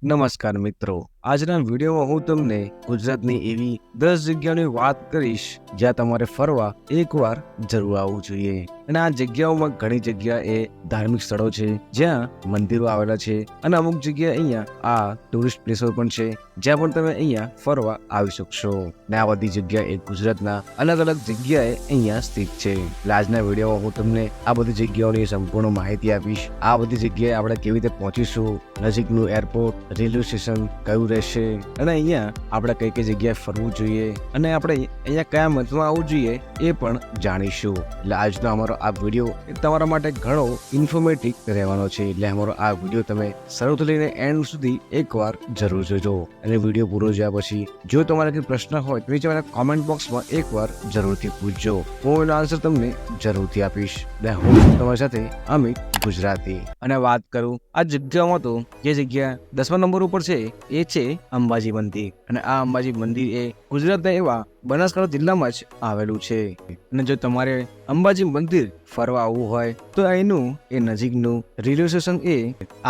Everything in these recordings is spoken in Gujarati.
નમસ્કાર મિત્રો, આજના વિડીયોમાં હું તમને ગુજરાતની એવી 10 જગ્યાઓની વાત કરીશ જ્યાં તમારે ફરવા એકવાર જરૂર આવવું જોઈએ. અને આ જગ્યાઓમાં ઘણી જગ્યા એ ધાર્મિક સ્થળો છે જ્યાં મંદિરો આવેલા છે અને અમુક જગ્યા અહીંયા આ ટુરિસ્ટ પ્લેસો પણ છે જ્યાં પણ તમે અહીંયા ફરવા આવી શકશો. ને આ બધી જગ્યા એ ગુજરાતના અલગ અલગ જગ્યાએ અહીંયા સ્થિત છે. એટલે આજના વિડીયોમાં હું તમને આ બધી જગ્યાઓની સંપૂર્ણ માહિતી આપીશ. આ બધી જગ્યાએ આપણે કેવી રીતે પહોંચીશું, નજીકનું એરપોર્ટ, રેલવે સ્ટેશન કયું રહેશે અને અહીંયા આપણે કઈ કઈ જગ્યાએ ફરવું જોઈએ અને આપણે અહીંયા કયા મંથમાં આવવું જોઈએ એ પણ જાણીશું. એટલે આજનો અમારો આ વિડીયો તમારા માટે ઘણો ઇન્ફોર્મેટિવ રહેવાનો છે. એટલે અમારો આ વિડીયો તમે શરૂથી લઈને એન્ડ સુધી એકવાર જરૂર જોજો. અને વિડીયો પૂરો જોયા પછી જો તમારે કોઈ પ્રશ્ન હોય તો નીચે મને કોમેન્ટ બોક્સમાં એકવાર જરૂરથી પૂછજો. હું એનો આન્સર તમને જરૂરથી આપીશ. એટલે હું તમારી સાથે અમિત ગુજરાતી. અને વાત કરું આ જગ્યામાં તો જે જગ્યા 10મા નંબર ઉપર છે એ છે અંબાજી મંદિર. અને આ અંબાજી મંદિર એ ગુજરાતના એવા બનાસકાંઠા જિલ્લામાં જ આવેલું છે. અને જો તમારે અંબાજી મંદિર ફરવા આવવું હોય તો એનું એ નજીકનું રેલવે સ્ટેશન એ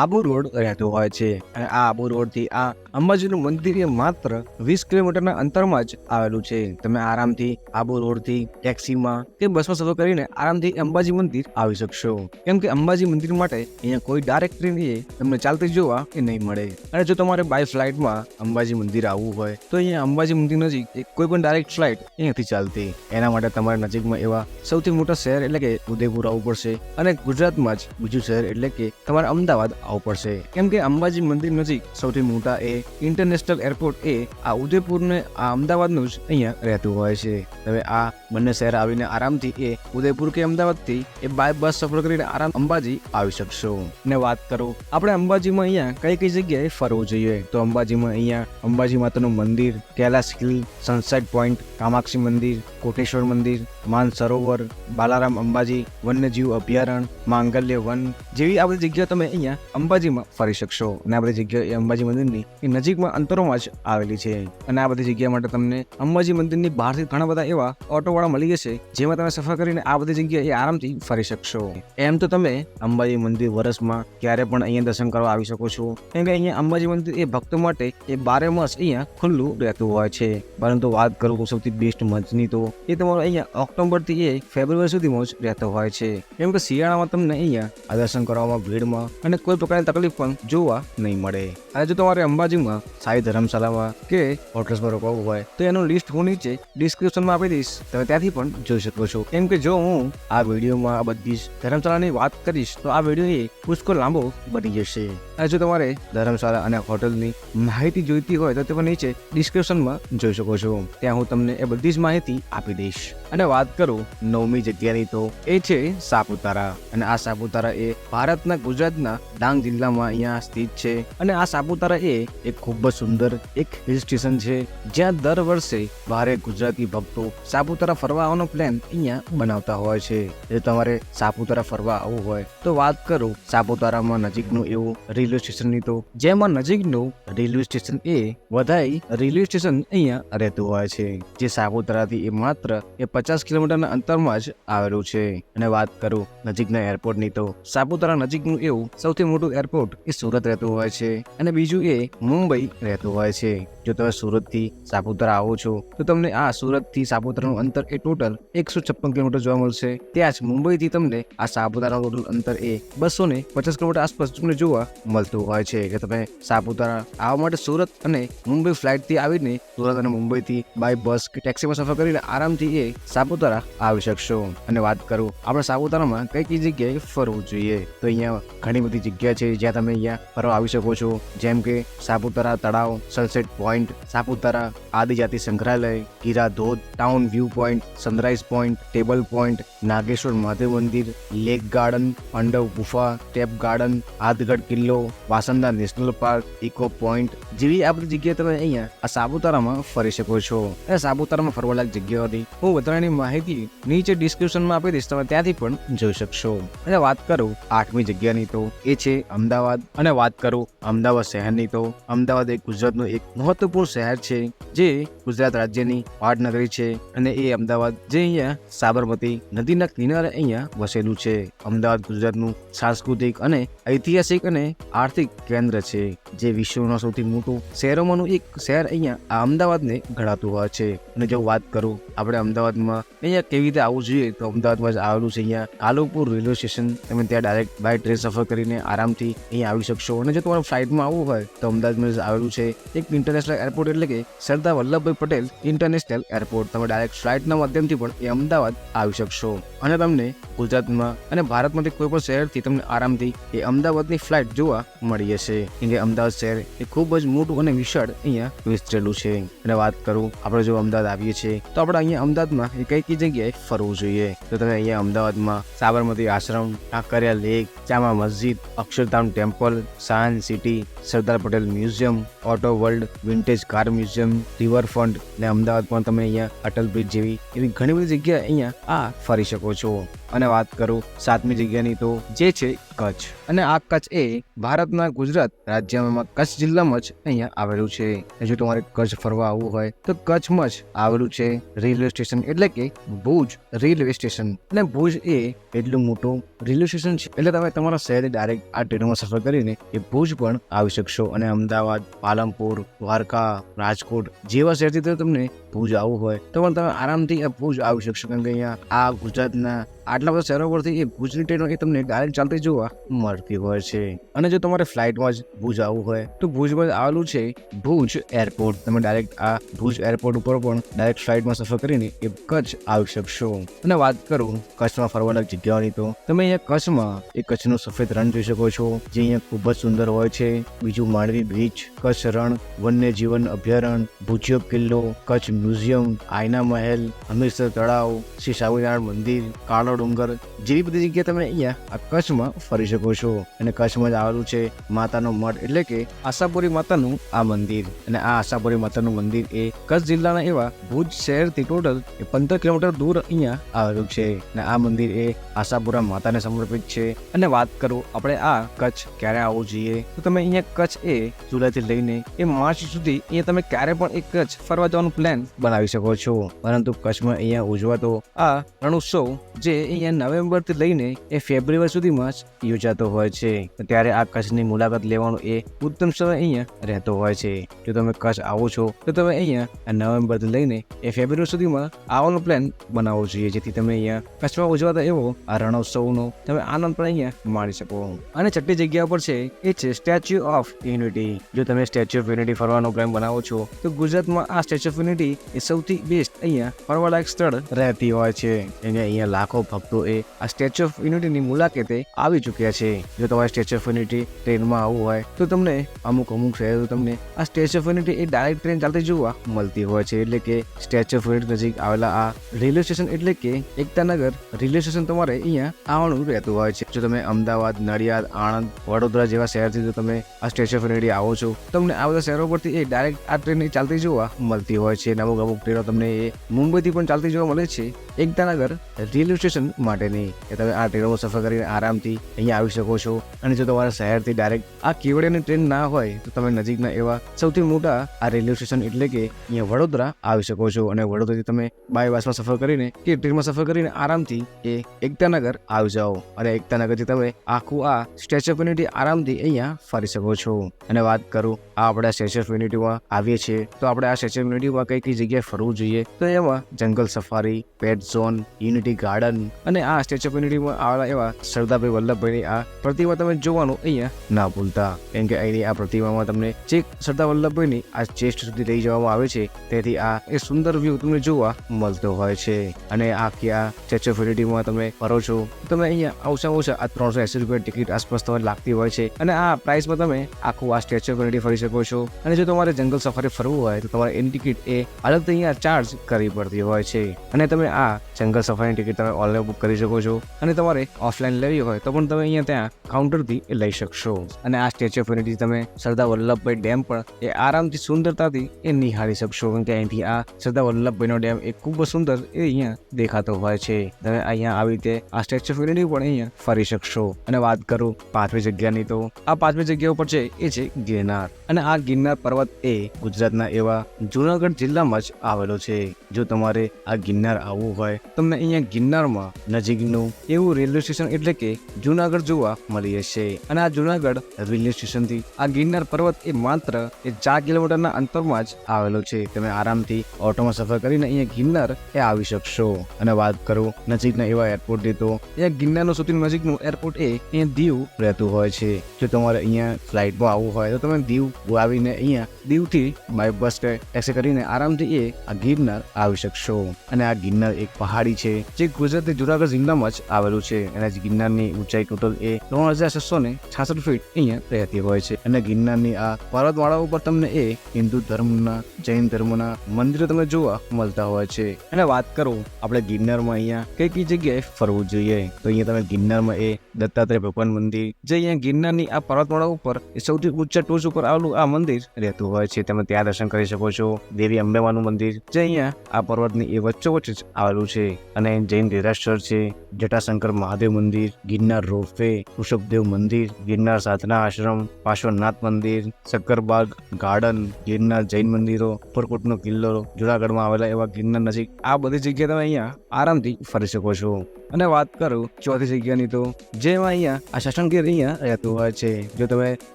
આબુ રોડ રહેતું હોય છે. અને આ આબુ રોડ થી આ અંબાજીનું મંદિર એ માત્ર 20 કિલોમીટરના અંતરમાં જ આવેલું છે. તમે આરામથી આબુ રોડ થી ટેક્સીમાં કે બસમાં સફર કરીને આરામથી અંબાજી મંદિર આવી શકશો. કેમ કે અંબાજી મંદિર માટે અહીંયા કોઈ ડાયરેક્ટ ટ્રેન એ તમને ચાલતી જોવા એ નહીં મળે. અને જો તમારે બાય ફ્લાઇટમાં અંબાજી મંદિર આવવું હોય તો અહીંયા અંબાજી મંદિર નજીક કોઈ પણ ડાયરેક્ટ ફ્લાઇટ એ નથી ચાલતી. એના માટે તમારે નજીકમાં એવા સૌથી મોટા શહેર એટલે કે ઉદયપુર આવવું પડશે. અને ગુજરાતમાં જ બીજું શહેર એટલે કે તમારે અમદાવાદ આવવું પડશે. કેમ કે અંબાજી મંદિર નજીક સૌથી મોટા એ ઇન્ટરનેશનલ એરપોર્ટ એ આ ઉદયપુર ને આ અમદાવાદનું જ અહીંયા રહેતું હોય છે. હવે આ બંને શહેર આવીને આરામથી એ ઉદયપુર કે અમદાવાદથી એ બાય બસ સફર કરીને આરામ અંબાજી આવી શકશો. ને વાત કરું આપણે અંબાજીમાં અહીંયા કઈ કઈ જગ્યાએ ફરવું જોઈએ તો અંબાજીમાં અહીંયા અંબાજી માતાનું મંદિર, Kailash hill, sunset point, Kamakshi મંદિર, કોટેશ્વર મંદિર, માન સરોવર, બાલારામ અંબાજી વન્યજીવ અભયારણ્ય, માંગલ્ય વન જેવી આ બધી જગ્યા તમે અહીંયા અંબાજીમાં ફરી શકશો. અને આ બધી જગ્યા એ અંબાજી મંદિરની એ નજીકમાં અંતરોમાં જ આવેલી છે. અને આ બધી જગ્યા માટે તમને અંબાજી મંદિરની બહારથી ઘણા બધા એવા ઓટોવાળા મળી જશે જેમાં તમે સફર કરીને આ બધી જગ્યાએ એ આરામથી ફરી શકશો. એમ તો તમે અંબાજી મંદિર વર્ષમાં ક્યારે પણ અહીંયા દર્શન કરવા આવી શકો છો. કેમ કે અહીંયા અંબાજી મંદિર એ ભક્તો માટે એ 12 માસ અહીંયા ખુલ્લું રહેતું હોય છે. પરંતુ વાત કરું સૌથી બેસ્ટ મંથની તો એ તમારો અહીંયા ઓક્ટોબર થી એ ફેબ્રુઆરી સુધીમાં જ રહેતો હોય છે. કેમ કે શિયાળામાં તમને અહીંયા આ દર્શન કરવામાં ભીડમાં અને કોઈ પ્રકારની તકલીફ પણ જોવા નહીં મળે. અને જો તમારે અંબાજીમાં સારી ધર્મશાળામાં કે હોટલ્સમાં રોકાવું હોય તો એનું લિસ્ટ હું નીચે ડિસ્ક્રિપ્શનમાં આપી દઈશ, તમે ત્યાંથી પણ જોઈ શકો છો. કેમ કે જો હું આ વિડીયોમાં આ બધી જ ધર્મશાળાની વાત કરીશ તો આ વિડીયો એ પુષ્કળ લાંબો બની જશે. અને જો તમારે ધર્મશાળા અને હોટલની માહિતી જોઈતી હોય તો તમે નીચે ડિસ્ક્રિપ્શનમાં જોઈ શકો છો. ત્યાં હું તમને એ બધી જ માહિતી આપી દઈશ. અને વાત કરું 9મી જગ્યાની તો એ છે સાપુતારા. અને આ સાપુતારા એ ભારતના ગુજરાતના ડાંગ જિલ્લામાં અહીંયા સ્થિત છે. અને આ સાપુતારા એ એક ખૂબ જ સુંદર એક હિલ સ્ટેશન છે જ્યાં દર વર્ષે ભારે ગુજરાતી ભક્તો સાપુતારા ફરવા આવવાનો પ્લાન અહીંયા બનાવતા હોય છે. જો તમારે સાપુતારા ફરવા આવવું હોય તો વાત કરું સાપુતારામાં નજીકનું એવું રેલવે સ્ટેશનની તો જેમાં નજીકનું રેલવે સ્ટેશન એ વધાઈ રેલવે સ્ટેશન અહીંયા રહેતું હોય છે જે સાપુતારાથી એ માત્ર 50 કિલોમીટરના અંતરમાં જ આવેલું છે. અને વાત કરું નજીકના એરપોર્ટની તો સાપુતારા નજીકનું એવું સૌથી મોટું એરપોર્ટ એ સુરત રહેતું હોય છે. અને બીજું એ મુંબઈ રહેતું હોય છે. જો તમે સુરતથી સાપુતારા આવો છો તો તમને આ સુરતથી સાપુતારાનું અંતર એ ટોટલ 156 કિલોમીટર જોવા મળશે. ત્યાં જ મુંબઈથી તમને આ સાપુતારાનું ટોટલ અંતર એ 250 કિલોમીટર આસપાસ તમને જોવા મળતું હોય છે. કે તમે સાપુતારા આવવા માટે સુરત અને મુંબઈ ફ્લાઇટથી આવીને સુરત અને મુંબઈથી બાય બસ કે ટેક્સીમાં સફર કરીને આરામથી એ સાપુતારા આવી શકશો. અને વાત કરું આપણે સાપુતારામાં કઈ કઈ જગ્યાએ ફરવું જોઈએ તો અહીંયા ઘણી બધી જગ્યા છે જ્યાં તમે અહીંયા ફરવા આવી શકો છો. જેમ કે સાપુતારા તળાવ, સનસેટ પોઈન્ટ, સાપુતારા આદિજાતિ સંગ્રહાલય, ગીરા ધોધ, town view point, sunrise point, table point, Nageshwar Mahadev મંદિર, લેક ગાર્ડન, પાંડવ ગુફા, ટેપ ગાર્ડન, આદગઢ કિલ્લો, વાસંદા નેશનલ પાર્ક, ઇકો પોઈન્ટ જેવી આ બધી જગ્યાએ તમે અહીંયા આ સાપુતારામાં ફરી શકો છો. અને સાપુતારામાં ફરવાલાયક જગ્યાઓની હું વધારાની માહિતી નીચે ડિસ્ક્રિપ્શનમાં આપી દઈશ, તમે ત્યાંથી પણ જોઈ શકશો. અને વાત કરું 8મી જગ્યાની તો એ છે અમદાવાદ. અને વાત કરું અમદાવાદ શહેરની તો અમદાવાદ એ ગુજરાતનું એક મહત્વપૂર્ણ શહેર છે જે ગુજરાત રાજ્યની પાટનગરી છે. અને એ અમદાવાદ જે અહીંયા સાબરમતી નદીના કિનારે અહીંયા વસેલું છે. અમદાવાદ ગુજરાતનું સાંસ્કૃતિક અને ઐતિહાસિક અને આર્થિક કેન્દ્ર છે, જે વિશ્વના સૌથી મોટું શહેરોમાંનું એક શહેર અહીંયા આ અમદાવાદને ગણાતું હોય છે. અને જો વાત કરું આપણે અમદાવાદમાં અહીંયા કેવી રીતે આવવું જોઈએ, તો અમદાવાદમાં જ આવેલું છે અહીંયા આલુપુર રેલવે સ્ટેશન. તમે ત્યાં ડાયરેક્ટ બાય ટ્રેન સફર કરીને આરામથી અહીંયા આવી શકશો. અને જો તમારે ફ્લાઇટમાં આવવું હોય તો અમદાવાદમાં જ આવેલું છે એક ઇન્ટરનેશનલ એરપોર્ટ, એટલે કે સરદાર વલ્લભભાઈ પટેલ ઇન્ટરનેશનલ એરપોર્ટ. તમે ડાયરેક્ટ ફ્લાઇટના માધ્યમથી પણ એ અમદાવાદ આવી શકશો. અને તમને ગુજરાતમાં અને ભારતમાંથી કોઈ પણ શહેરથી તમને આરામથી એ અમદાવાદની ફ્લાઇટ જોવા મળી જશે. કેમ કે અમદાવાદ શહેર એ ખૂબ જ મોટું અને વિશાળ અહીંયા વિસ્તરેલું છે. અને વાત કરું આપણે જો અમદાવાદ આવીએ છીએ તો આપણે અહીંયા અમદાવાદમાં એ કઈ કઈ જગ્યાએ ફરવું જોઈએ, તો તમે અહીંયા અમદાવાદમાં Sabarmati Ashram, Kankaria lake, Jama Masjid, Akshardham temple, science city, Sardar Patel museum, auto world, vintage car museum, riverfront ને અમદાવાદ પણ તમે અહીંયા અટલ બ્રિજ જેવી એવી ઘણી બધી જગ્યા અહીંયા આ ફરી શકો છો. અને વાત કરું 7મી જગ્યાની, તો જે છે કચ્છ. અને આ કચ્છ એ ભારતના ગુજરાત રાજ્યમાં કચ્છ જિલ્લામાં જ અહીંયા આવેલું છે. જો તમારે કચ્છ ફરવા આવવું હોય તો કચ્છમાં જ આવેલું છે રેલવે સ્ટેશન, એટલે કે ભુજ રેલવે સ્ટેશન. અને ભુજ એ એટલું મોટું રેલવે સ્ટેશન છે એટલે તમે તમારા શહેરે ડાયરેક્ટ આ ટ્રેનમાં સફર કરીને એ ભુજ પણ આવી શકશો. અને અમદાવાદ, પાલનપુર, દ્વારકા, રાજકોટ જેવા શહેરથી તો તમને ભુજ આવવું હોય તો પણ તમે આરામથી આ ભુજ આવી શકશો. કેમ કે અહીંયા આ ગુજરાતના આટલા બધા શહેરો પરથી એ ભુજની ટ્રેનો એ તમને ડાયરેક્ટ ચાલતી જોવા મળતી હોય છે. અને જો તમારે ફ્લાઇટમાં જ ભુજ આવવું હોય તો ભુજમાં આવેલું છે ભુજ એરપોર્ટ. તમે ડાયરેક્ટ આ ભુજ એરપોર્ટ ઉપર પણ ડાયરેક્ટ ફ્લાઇટમાં સફર કરીને એ કચ્છ આવી શકશો. અને વાત કરું કચ્છમાં ફરવાના જગ્યાઓની, તો તમે અહીંયા કચ્છમાં એ કચ્છનું સફેદ રણ જોઈ શકો છો, જે અહીંયા ખૂબ જ સુંદર હોય છે. બીજું માંડવી બીચ, કચ્છ રણ, વન્ય જીવન અભયારણ્ય, ભુજિયો કિલ્લો, કચ્છ મ્યુઝિયમ, આયના મહેલ, હમીરસર તળાવ, શ્રી સ્વામિનારાયણ મંદિર, કાળો ડુંગર જેવી બધી જગ્યાએ તમે અહીંયા આ કચ્છમાં ફરી શકો છો. અને કચ્છમાં જ આવેલું છે માતાનો મઠ, એટલે કે આશાપુરી માતાનું આ મંદિર. અને આ આશાપુરી માતાનું મંદિર એ કચ્છ જિલ્લાના એવા ભુજ શહેરથી ટોટલ 15 કિલોમીટર દૂર અહીંયા આવેલું છે. અને આ મંદિર એ આશાપુરા માતાને સમર્પિત છે. અને વાત કરું આપણે આ કચ્છ ક્યારે આવવું જોઈએ, તો તમે અહીંયા કચ્છ એ જુલાઈથી લઈને એ માર્ચ સુધી અહીંયા તમે ક્યારે પણ એક કચ્છ ફરવા જવાનું પ્લાન બનાવી શકો છો. પરંતુ કચ્છમાં અહીંયા ઉજવાતો આ રણોત્સવ જે અહીંયા નવેમ્બર થી લઈને એ ફેબ્રુઆરી સુધીમાં જ યોજાતો હોય છે. ત્યારે આ કચ્છની મુલાકાત લેવાનો એ ઉત્તમ સમય અહીંયા રહેતો હોય છે. જો તમે કચ્છ આવો છો તો તમે અહીંયા નવેમ્બર થી લઈને એ ફેબ્રુઆરી સુધીમાં આવવાનો પ્લાન બનાવવો જોઈએ, જેથી તમે અહીંયા કચ્છમાં ઉજવાતા એવો આ રણોત્સવનો તમે આનંદ પણ અહીંયા માણી શકો. અને છઠ્ઠી જગ્યા પર છે એ છે સ્ટેચ્યુ ઓફ યુનિટી. જો તમે સ્ટેચ્યુ ઓફ યુનિટી ફરવાનો પ્લાન બનાવો છો તો ગુજરાતમાં આ સ્ટેચ્યુ ઓફ યુનિટી એ સૌથી બેસ્ટ અહીંયા ફરવાલાયક સ્થળ રહેતી હોય છે. અહીંયા લાખો ભક્તો એ આ સ્ટેચ્યુ ઓફ યુનિટીની મુલાકાતે આવી ચૂક્યા છે. જો તમારે સ્ટેચ્યુ ઓફ યુનિટી ટ્રેનમાં આવવું હોય તો તમને અમુક શહેરો તમને આ statue of unity A direct train ચાલતી જોવા મળતી હોય છે. એટલે કે સ્ટેચ્યુ ઓફ યુનિટી નજીક આવેલા આ રેલવે સ્ટેશન એટલે કે એકતાનગર રેલવે સ્ટેશન તમારે અહીંયા આવવાનું રહેતું હોય છે. જો તમે અમદાવાદ, નડિયાદ, આણંદ, વડોદરા જેવા શહેરથી જો તમે આ સ્ટેચ્યુ ઓફ યુનિટી આવો છો, તમને આ બધા શહેરો પરથી એ ડાયરેક્ટ આ ટ્રેન ચાલતી જોવા મળતી હોય છે. અમુક ટ્રેનો તમને એ મુંબઈથી પણ ચાલતી જોવા મળે છે એકતાનગર રેલવે સ્ટેશન માટેની. કે તમે આ ટ્રેનમાં સફર કરીને આરામથી અહીંયા આવી શકો છો. અને જો તમારા શહેરથી ડાયરેક્ટ આ કેવડિયાની ટ્રેન ના હોય તો તમે નજીકના એવા સૌથી મોટા આ રેલવે સ્ટેશન એટલે કે અહીંયા વડોદરા આવી શકો છો. અને વડોદરાથી તમે બાય બસમાં સફર કરીને કે ટ્રેનમાં સફર કરીને આરામથી એ એકતાનગર આવી જાઓ. અને એકતાનગરથી તમે આખું આ સ્ટેચ્યુ ઓફ યુનિટી આરામથી અહીંયા ફરી શકો છો. અને વાત કરું આ આપણે સ્ટેચ્યુ ઓફ યુનિટીમાં આવીએ છીએ તો આપણે આ સ્ટેચ્યુ ઓફ યુનિટીમાં કઈ કઈ જગ્યાએ ફરવું જોઈએ, તો એમાં જંગલ સફારી, પેટ ઝોન, યુનિટી ગાર્ડન અને આ સ્ટેચ્યુ ઓફ યુનિટીમાં આવેલા એવા સરદારભાઈ વલ્લભભાઈની આ પ્રતિમા તમે જોવાનું અહીંયા ના ભૂલતા. કેમ કે અહીંની આ પ્રતિમામાં તમને જે સરદાર વલ્લભભાઈની આ ચેસ્ટ સુધી લઈ જવામાં આવે છે, તેથી આ એ સુંદર વ્યૂ તમને જોવા મળતો હોય છે. અને આખી આ સ્ટેચ્યુ ઓફ યુનિટીમાં તમે ફરો છો તમે અહીંયા ઓછામાં ઓછા આ 380 રૂપિયા ટિકિટ આસપાસ તમારે લાગતી હોય છે. અને આ પ્રાઇસમાં તમે આખું આ સ્ટેચ્યુ ઓફ યુનિટી ફરી શકો છો. અને જો તમારે જંગલ સફારી ફરવું હોય તો તમારે એની ટિકિટ એ અલગથી અહીંયા ચાર્જ કરવી પડતી હોય છે. અને તમે આ જંગલ સફારીની ટિકિટ તમે ઓનલાઈન બુક કરી શકો છો. અને તમારે ઓફલાઈન લેવી હોય તો પણ તમે અહીંયા ત્યાં કાઉન્ટરથી લઈ શકશો. અને આ સ્ટેચ્યુ ઓફ યુનિટી તમે સરદાર વલ્લભભાઈ ડેમ પણ એ આરામથી સુંદરતાથી એ નિહાળી શકશો. કેમ કે અહીંથી આ સરદાર વલ્લભભાઈનો ડેમ એ ખૂબ જ સુંદર એ અહીંયા દેખાતો હોય છે. તમે અહીંયા આવી રીતે આ સ્ટેચ્યુ ઓફ યુનિટી પણ અહીંયા ફરી શકશો. અને વાત કરું 5મી જગ્યાની, તો આ 5મી જગ્યા ઉપર છે એ છે ગિરનાર. અને આ ગિરનાર પર્વત એ ગુજરાતના એવા જુનાગઢ જિલ્લામાં જ આવેલો છે. જો તમારે આ ગિરનાર આવવું હોય તમને અહીંયા ગિરનારમાં નજીકનું એવું રેલવે સ્ટેશન એટલે કે જુનાગઢ જોવા મળી જશે. અને આ જુનાગઢ રેલવે સ્ટેશનથી આ ગિરનાર પર્વત એ માત્ર 4 કિલોમીટરના અંતરમાં જ આવેલો છે. તમે આરામથી ઓટોમાં સફર કરીને અહીંયા ગિરનાર એ આવી શકશો. અને વાત કરું નજીકના એવા એરપોર્ટની તો અહીંયા ગિરનારનું સૌથી નજીકનું એરપોર્ટ એ અહીંયા દીવ રહેતું હોય છે. જો તમારે અહીંયા ફ્લાઇટમાં આવવું હોય તો તમે દીવ આવીને અહીંયા દીવથી બાય બસ કે ટેક્સી કરીને આરામથી એ આ ગિરનાર આવી શકશો. અને આ ગિરનાર એક પહાડી છે જે ગુજરાતની જુનાગઢ જિલ્લામાં જ આવેલું છે. અને ગિરનારની ઊંચાઈ ટોટલ એ 3666 ફીટ અહીંયા રહેતી હોય છે. અને ગિરનારની આ પર્વતમાળા ઉપર તમને એ હિન્દુ ધર્મના જૈન ધર્મના મંદિરો તમને જોવા મળતા હોય છે. અને વાત કરું આપણે ગિરનારમાં અહીંયા કઈ કઈ જગ્યાએ ફરવું જોઈએ તો અહીંયા તમે ગિરનારમાં એ દત્તાત્રેય ભગવાન મંદિર જે અહીંયા ગિરનારની આ પર્વતમાળા ઉપર એ સૌથી ઊંચા ટોચ ઉપર આવેલું આ મંદિર રહેતું હોય છે. તમે ત્યાં દર્શન કરી શકો છો. દેવી અંબેમાનું મંદિર જે અહીંયા આ પર્વતની એ વચ્ચોવચ્ચ જ આવેલું છે. અને જૈન દેરાસર છે, જટાશંકર મહાદેવ મંદિર, ગિરનાર રોપવે, ઋષભદેવ મંદિર, ગિરનાર સાધના આશ્રમ, પાર્શ્વનાથ મંદિર, શક્કરબાગ ગાર્ડન, ગિરનાર જૈન મંદિરો, ઉપરકોટનો કિલ્લો, જુનાગઢમાં આવેલા એવા ગિરનાર નજીક આ બધી જગ્યાએ તમે અહીંયા આરામથી ફરી શકો છો. અને વાત કરું ચોથી જગ્યાની તો જેમાં અહીંયા આ સાસણગીર અહીંયા રહેતું હોય છે. જો તમે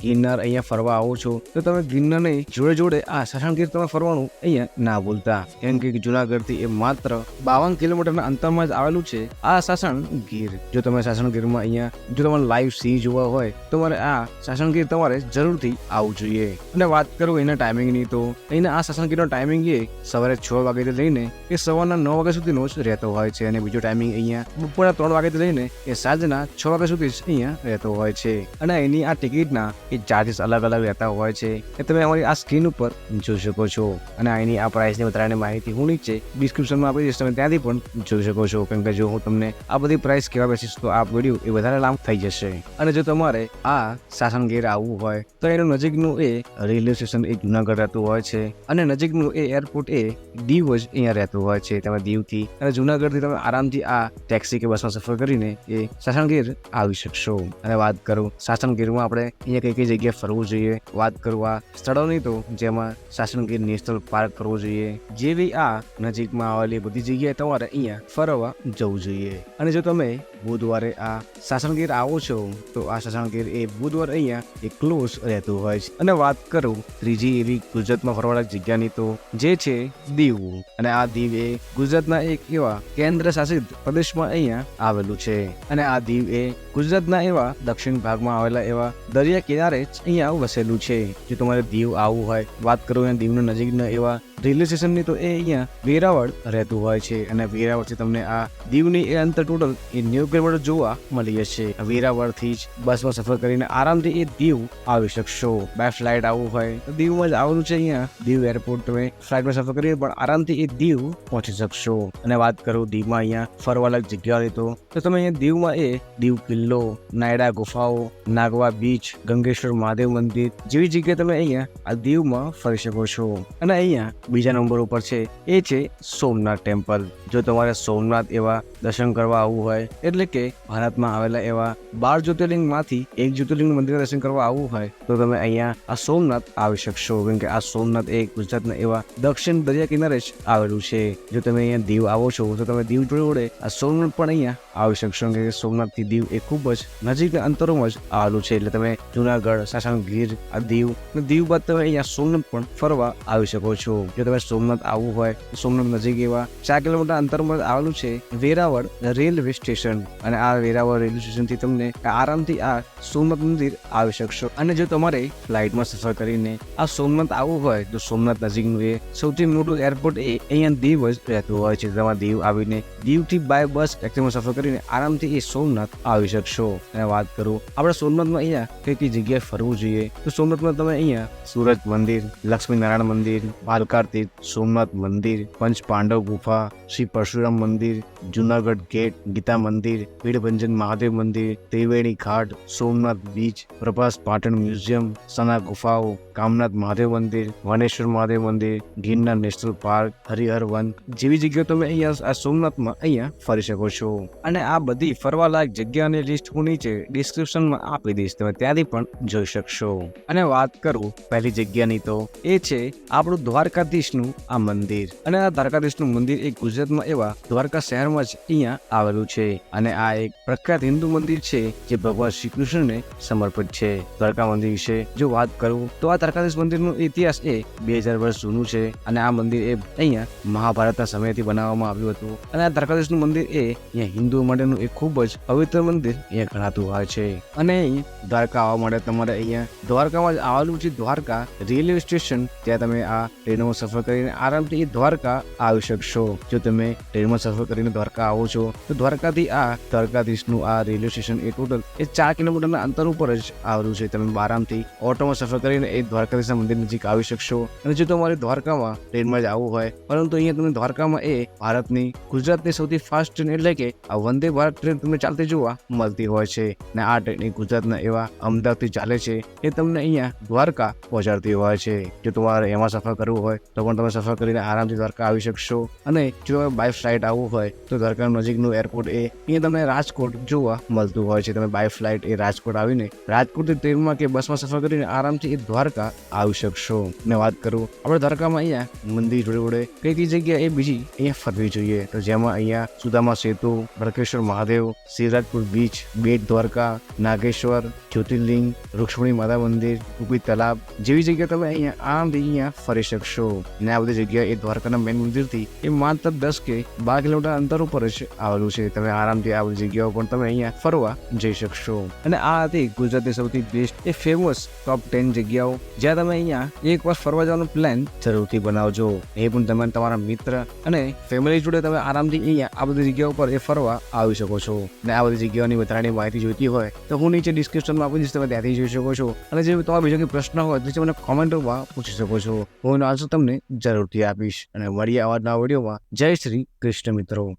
ગિરનાર અહીંયા ફરવા આવો છો તો તમે ગિરનારની જોડે જોડે આ સાસણગીર તમે ફરવાનું અહીંયા ના ભૂલતા. કેમ કે જુનાગઢથી એ માત્ર 52 કિલોમીટરના અંતરમાં જ આવેલું છે આ સાસણગીર. જો તમે સાસણગીરમાં અહીંયા જો તમારે લાઈવ સિંહ જોવા હોય તો તમારે આ સાસણગીર તમારે જરૂરથી આવવું જોઈએ. અને વાત કરું એના ટાઈમિંગની તો અહીંના આ સાસણગીરનો ટાઈમિંગ એ સવારે 6 વાગ્યાથી લઈને એ સવારના 9 વાગ્યા સુધીનો જ રહેતો હોય છે. અને બીજો ટાઈમિંગ અહીંયા બપોરના 3 વાગ્યાથી લઈને એ સાંજના 6 વાગ્યા સુધી જ અહીંયા રહેતો હોય છે. અને એની આ ટિકિટના એ ચાર્જીસ અલગ અલગ રહેતા હોય છે એ તમે અમારી આ સ્ક્રીન ઉપર જોઈ શકો છો. અને એની આ પ્રાઇસની વધારાની માહિતી હું નીચે ડિસ્ક્રિપ્શનમાં આપી દઈશ, તમે ત્યાંથી પણ જોઈ શકો છો. કેમ કે જો હું તમને આ બધી પ્રાઇસ કહેવા બેસીશ તો આ વિડીયો એ વધારે લાંબ થઈ જશે. અને જો તમારે આ સાસણગીર આવવું હોય તો એનું નજીકનું એ રેલવે સ્ટેશન એ જુનાગઢ રહેતું હોય છે. અને નજીકનું એ એરપોર્ટ એ દીવ જ અહીંયા રહેતું હોય છે. તમે દીવથી અને જુનાગઢથી તમે આરામથી આ ટેક્સી કે બસમાં સફર કરીને એ સાસણગીર આવી શકશો. અને વાત કરું સાસણગીરમાં આપણે અહીંયા કઈ કઈ જગ્યાએ ફરવું જોઈએ, વાત કરું આ સ્થળોની તો જેમાં સાસણગીર નેશનલ પાર્ક ફરવું જોઈએ. જેવી આ નજીકમાં આવેલી બધી જગ્યાએ તમારે અહીંયા ફરવા જવું જોઈએ. અને જો તમે બુધવારે આ સાસણગીર આવો છો તો આ સાસણગીર એ બુધવાર અહીંયા એ ક્લોઝ રહેતું હોય છે. અને વાત કરું ત્રીજી એવી ગુજરાતમાં ફરવાલાયક જગ્યાની તો જે છે દીવ. અને આ દીવ એ ગુજરાતના એક એવા કેન્દ્ર શાસિત પ્રદેશમાં અહીંયા આવેલું છે. અને આ દીવ એ ગુજરાતના એવા દક્ષિણ ભાગમાં આવેલા એવા દરિયા કિનારે જ અહીંયા વસેલું છે. જો તમારે દીવ આવવું હોય, વાત કરું અહીંયા દીવના નજીકના એવા રેલવે સ્ટેશનની તો એ અહીંયા વેરાવળ રહેતું હોય છે. અને વેરાવળથી તમને આ દીવની એ અંતર ટોટલ એ 90 કિલોમીટર જોવા મળી જશે. વેરાવળથી જ બસમાં સફર કરીને આરામથી એ દીવ આવી શકશો. બાય ફ્લાઇટ આવવું હોય તો દીવમાં જ આવેલું છે. અહીંયા દીવ એરપોર્ટ તમે ફ્લાઇટમાં સફર કરીને પણ આરામથી એ દીવ પહોંચી શકશો. અને વાત કરું દીવમાં અહીંયા ફરવાલાયક જગ્યાઓની તો તમે અહીંયા દીવમાં એ દીવ કિલ્લો, નાયડા ગુફાઓ, નાગવા બીચ, ગંગેશ્વર મહાદેવ મંદિર જેવી જગ્યાએ તમે અહીંયા આ દીવમાં ફરી શકો છો. અને અહીંયા બીજા નંબર ઉપર છે એ છે સોમનાથ ટેમ્પલ. જો તમારે સોમનાથ એવા દર્શન કરવા આવવું હોય એટલે કે ભારતમાં આવેલા એવા 12 જ્યોતિર્લિંગમાંથી એક જ્યોતિર્લિંગ મંદિર દર્શન કરવા આવવું હોય તો તમે અહીંયા આ સોમનાથ આવી શકશો. કેમ કે આ સોમનાથ એ ગુજરાતના એવા દક્ષિણ દરિયા કિનારે જ આવેલું છે. જો તમે અહીંયા દીવ આવો છો તો તમે દીવ જોડે આ સોમનાથ પણ અહીંયા આવી શકશો. કે સોમનાથથી દીવ એ ખૂબ જ નજીકના અંતરોમાં જ આવેલું છે. એટલે તમે જુનાગઢ, સાસણગીર, આ દીવ બાદ તમે અહીંયા સોમનાથ પણ ફરવા આવી શકો છો. જો તમે સોમનાથ આવવું હોય તો સોમનાથ નજીક એવા 4 કિલોમીટર અંતરમાં આવેલું છે વેરાવળ રેલવે સ્ટેશન. અને આ વેરાવળ રેલવે સ્ટેશનથી તમને આરામથી આ સોમનાથ મંદિર આવી શકશો. અને જો તમારે ફ્લાઇટમાં સફર કરીને આ સોમનાથ આવવું હોય તો સોમનાથ નજીકનું એ સૌથી મોટું એરપોર્ટ એ અહીંયા દીવ જ રહેતું હોય છે. તમારે દીવ આવીને દીવથી બાય બસ ટેક્સીમાં સફર કરીને આરામથી એ સોમનાથ આવી શકશો. અને વાત કરું આપણે સોમનાથમાં અહીંયા કઈ કઈ જગ્યાએ ફરવું જોઈએ તો સોમનાથમાં તમે અહીંયા સૂરજ મંદિર, લક્ષ્મીનારાયણ મંદિર, પાલકાર તીર્થ, સોમનાથ મંદિર, પંચ પાંડવ ગુફા, શ્રી પરશુરામ મંદિર, જુનાગઢ ગેટ, ગીતા મંદિર, પીડભંજન મહાદેવ મંદિર, ત્રિવેણી ઘાટ, સોમનાથ બીચ, પ્રભાસ પાટણ મ્યુઝિયમ, સના ગુફાઓ, કામનાથ મહાદેવ મંદિર, વનેશ્વર મહાદેવ મંદિર, Girnar national park, Harihar one જેવી જગ્યાઓ તમે અહીંયા આ સોમનાથમાં અહીંયા ફરી શકો છો. અને આ બધી ફરવાલાયક જગ્યાની લિસ્ટ હું નીચે ડિસ્ક્રિપ્શનમાં આપી દઈશ, તમે ત્યાંથી પણ જોઈ શકશો. અને વાત કરું પહેલી જગ્યાની તો એ છે આપણું દ્વારકાધીશનું આ મંદિર. અને આ દ્વારકાધીશનું મંદિર એ ગુજરાતમાં એવા દ્વારકા શહેરમાં જ અહીંયા આવેલું છે અને આ એક પ્રખ્યાત હિન્દુ મંદિર છે જે ભગવાન શ્રી કૃષ્ણને સમર્પિત છે. દ્વારકા મંદિર વિશે જો વાત કરું તો આ દ્વારકાધીશ મંદિરનો ઇતિહાસ એ 2000 વર્ષ જૂનું છે અને આ મંદિર એ અહીંયા મહાભારતના સમયથી બનાવવામાં આવ્યું હતું અને આ દ્વારકાધીશનું મંદિર એ અહીંયા હિન્દુઓ માટેનું એક ખૂબ જ પવિત્ર મંદિર અહીંયા ગણાતું હોય છે. અને દ્વારકા આવવા માટે તમારે અહીંયા દ્વારકામાં જ આવેલું છે દ્વારકા રેલવે સ્ટેશન, ત્યાં તમે આ ટ્રેનમાં સફર કરીને આરામથી એ દ્વારકા આવી શકશો. જો તમે ટ્રેનમાં સફર કરીને દ્વારકા આવો છો તો દ્વારકાથી આ દ્વારકાધીશનું આ રેલવે સ્ટેશન એ ટોટલ 4 કિલોમીટરના અંતર ઉપર જ આવેલું છે. તમે આરામથી ઓટોમાં સફર કરીને એ દ્વારકાધીશના મંદિર નજીક આવી શકશો. અને જો તમારે દ્વારકામાં ટ્રેનમાં જ આવવું હોય, પરંતુ અહીંયા તમને દ્વારકામાં એ ભારતની ગુજરાતની સૌથી ફાસ્ટ ટ્રેન એટલે કે આ વંદે ભારત ટ્રેન તમને ચાલતી જોવા મળતી હોય છે. અને આ ટ્રેન ગુજરાતના એવા અમદાવાદથી ચાલે છે એ તમને અહીંયા દ્વારકા પહોંચાડતી હોય છે. જો તમારે એમાં સફર કરવું હોય તો પણ તમે સફર કરીને આરામથી દ્વારકા આવી શકશો. અને જો તમે બાય ફ્લાઇટ આવવું હોય તો દ્વારકા નજીકનું એરપોર્ટ એ અહીંયા તમને રાજકોટ જોવા મળતું હોય છે. તમે બાય ફ્લાઇટ એ રાજકોટ આવીને રાજકોટથી ટ્રેનમાં કે બસમાં સફર કરીને આરામથી એ દ્વારકા આવી શકશો. ને વાત કરું આપણે દ્વારકામાં અહીંયા મંદિર જોડે કઈ કઈ જગ્યા એ બીજી અહીંયા ફરવી જોઈએ, તો જેમાં અહીંયા સુદામા સેતુ, ભડકેશ્વર મહાદેવ, શિવરાજપુર બીચ, બેટ દ્વારકા, નાગેશ્વર, જ્યોતિર્લિંગ, રૂક્ષ્મણી માતા મંદિર, કુપી તલાબ જેવી જગ્યા તમે અહીંયા આરામથી અહીંયા ફરી શકશો. અને આ બધી જગ્યા એ દ્વારકાના મેન મંદિરથી એ માત્ર 10 કે 12 કિલોમીટર અંતર ઉપર જ આવેલું છે. તમે આરામથી આ બધી જગ્યાઓ પણ તમે અહીંયા ફરવા જઈ શકશો. અને આ હતી ગુજરાતની સૌથી બેસ્ટ એ ફેમસ ટોપ 10 જગ્યાઓ જ્યાં તમે અહીંયા એકવાર ફરવા જવાનો પ્લાન જરૂરથી બનાવજો. એ પણ તમે તમારા મિત્ર અને ફેમિલી જોડે તમે આરામથી અહીંયા આ બધી જગ્યાઓ પર એ ફરવા આવી શકો છો. અને આ બધી જગ્યાઓની વધારાની માહિતી જોઈતી હોય તો હું નીચે ડિસ્ક્રિપ્શનમાં આપી દઈશ, તમે ત્યાંથી જોઈ શકો છો. અને જે તમારા બીજો કોઈ પ્રશ્ન હોય તો મને કોમેન્ટોમાં પૂછી શકો છો, હું એનો આન્સર તમને જરૂરથી આપીશ. અને મળીએ આવા નવા વિડીયોમાં. જય શ્રી કૃષ્ણ મિત્રો.